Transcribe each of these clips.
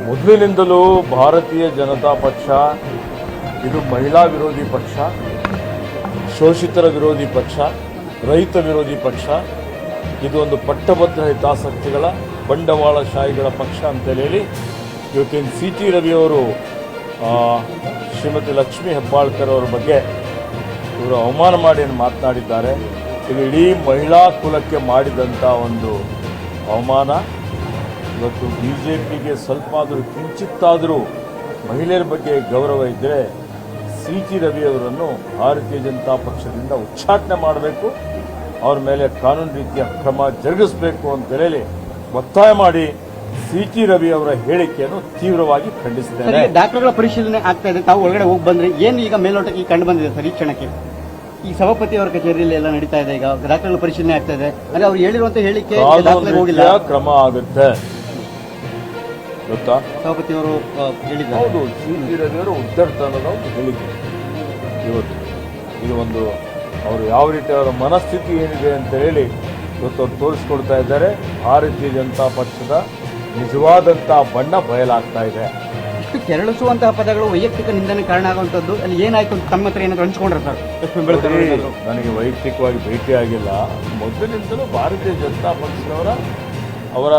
ಮೊದಲಿನಿಂದಲೂ ಭಾರತೀಯ ಜನತಾ ಪಕ್ಷ ಇದು ಮಹಿಳಾ ವಿರೋಧಿ ಪಕ್ಷ, ಶೋಷಿತರ ವಿರೋಧಿ ಪಕ್ಷ, ರೈತ ವಿರೋಧಿ ಪಕ್ಷ. ಇದು ಒಂದು ಪಟ್ಟಭದ್ರ ಹಿತಾಸಕ್ತಿಗಳ ಬಂಡವಾಳಶಾಹಿಗಳ ಪಕ್ಷ ಅಂತೇಳಿ ಇವತ್ತಿನ ಸಿ ಟಿ ರವಿಯವರು ಶ್ರೀಮತಿ ಲಕ್ಷ್ಮೀ ಹೆಬ್ಬಾಳ್ಕರ್ ಅವರ ಬಗ್ಗೆ ಇವರು ಅವಮಾನ ಮಾಡಿ ಮಾತನಾಡಿದ್ದಾರೆ. ಇದು ಇಡೀ ಮಹಿಳಾ ಕುಲಕ್ಕೆ ಮಾಡಿದಂಥ ಒಂದು ಅವಮಾನ. ಇವತ್ತು ಬಿ ಜೆ ಪಿಗೆ ಸ್ವಲ್ಪ ಆದರೂ ಕಿಂಚಿತ್ತಾದರೂ ಮಹಿಳೆಯರ ಬಗ್ಗೆ ಗೌರವ ಇದ್ದರೆ ಸಿ ಟಿ ರವಿಯವರನ್ನು ಭಾರತೀಯ ಜನತಾ ಪಕ್ಷದಿಂದ ಉಚ್ಚಾಟನೆ ಮಾಡಬೇಕು, ಅವ್ರ ಮೇಲೆ ಕಾನೂನು ರೀತಿಯ ಕ್ರಮ ಜರುಗಿಸಬೇಕು ಅಂತೇಳಿ ಒತ್ತಾಯ ಮಾಡಿ ಸಿ ಟಿ ರವಿ ಅವರ ಹೇಳಿಕೆಯನ್ನು ತೀವ್ರವಾಗಿ ಖಂಡಿಸಿದ್ದೇನೆ. ದಾಖಲೆಗಳ ಪರಿಶೀಲನೆ ಆಗ್ತಾ ಇದೆ, ತಾವು ಒಳಗಡೆ ಹೋಗಿ ಬಂದ್ರೆ ಏನು ಈಗ ಮೇಲ್ನೋಟಕ್ಕೆ ಕಂಡು ಬಂದಿದೆ ಸರ್ ಈ ಕ್ಷಣಕ್ಕೆ? ಈ ಸಭಾಪತಿ ಅವರ ಕಚೇರಿಯಲ್ಲಿ ಎಲ್ಲ ನಡೀತಾ ಇದೆ, ಈಗ ದಾಖಲೆಗಳ ಪರಿಶೀಲನೆ ಆಗ್ತಾ ಇದೆ. ಅಂದ್ರೆ ಅವ್ರು ಹೇಳಿರುವಂತ ಹೇಳಿಕೆ ಹೋಗಿಲ್ಲ, ಕ್ರಮ ಆಗುತ್ತೆ ಗೊತ್ತಾ? ಸಭಾಪತಿ ಅವರು ಹೇಳಿದ್ದಾರೆ. ಹೌದು, ಸಿ ಟಿ ರವಿ ಅವರು ಉದ್ದಟತನದ ಒಂದು ಹೇಳಿಕೆ. ಇವತ್ತು ಇದು ಒಂದು ಅವರು ಯಾವ ರೀತಿ ಅವರ ಮನಸ್ಥಿತಿ ಏನಿದೆ ಅಂತ ಹೇಳಿ ಇವತ್ತು ಅವ್ರು ತೋರಿಸ್ಕೊಡ್ತಾ ಇದ್ದಾರೆ. ಭಾರತೀಯ ಜನತಾ ಪಕ್ಷದ ನಿಜವಾದಂಥ ಬಣ್ಣ ಬಯಲಾಗ್ತಾ ಇದೆ. ಇಷ್ಟು ಕೆರಳಿಸುವಂತಹ ಪದಗಳು ವೈಯಕ್ತಿಕ ನಿಂದನೆ ಕಾರಣ ಆಗುವಂಥದ್ದು. ಅಲ್ಲಿ ಏನಾಯ್ತು ಅಂತ ತಮ್ಮ ಹತ್ರ ಏನಾದ್ರು ಹಂಚ್ಕೊಂಡ್ರೆ ಸರ್? ನನಗೆ ವೈಯಕ್ತಿಕವಾಗಿ ಭೇಟಿಯಾಗಿಲ್ಲ. ಮೊದಲಿನಿಂದಲೂ ಭಾರತೀಯ ಜನತಾ ಪಕ್ಷದವರ ಅವರ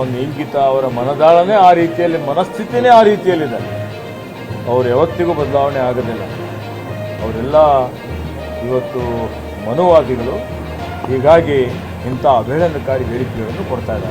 ಒಂದು ಇಂಗಿತ, ಅವರ ಮನದಾಳನೇ ಆ ರೀತಿಯಲ್ಲಿ, ಮನಸ್ಥಿತಿನೇ ಆ ರೀತಿಯಲ್ಲಿದೆ. ಅವರು ಯಾವತ್ತಿಗೂ ಬದಲಾವಣೆ ಆಗೋದಿಲ್ಲ. ಅವರೆಲ್ಲ ಇವತ್ತು ಮನುವಾದಿಗಳು, ಹೀಗಾಗಿ ಇಂಥ ಅವಹೇಳನಕಾರಿ ಹೇಳಿಕೆಗಳನ್ನು ಕೊಡ್ತಾ ಇದ್ದಾರೆ.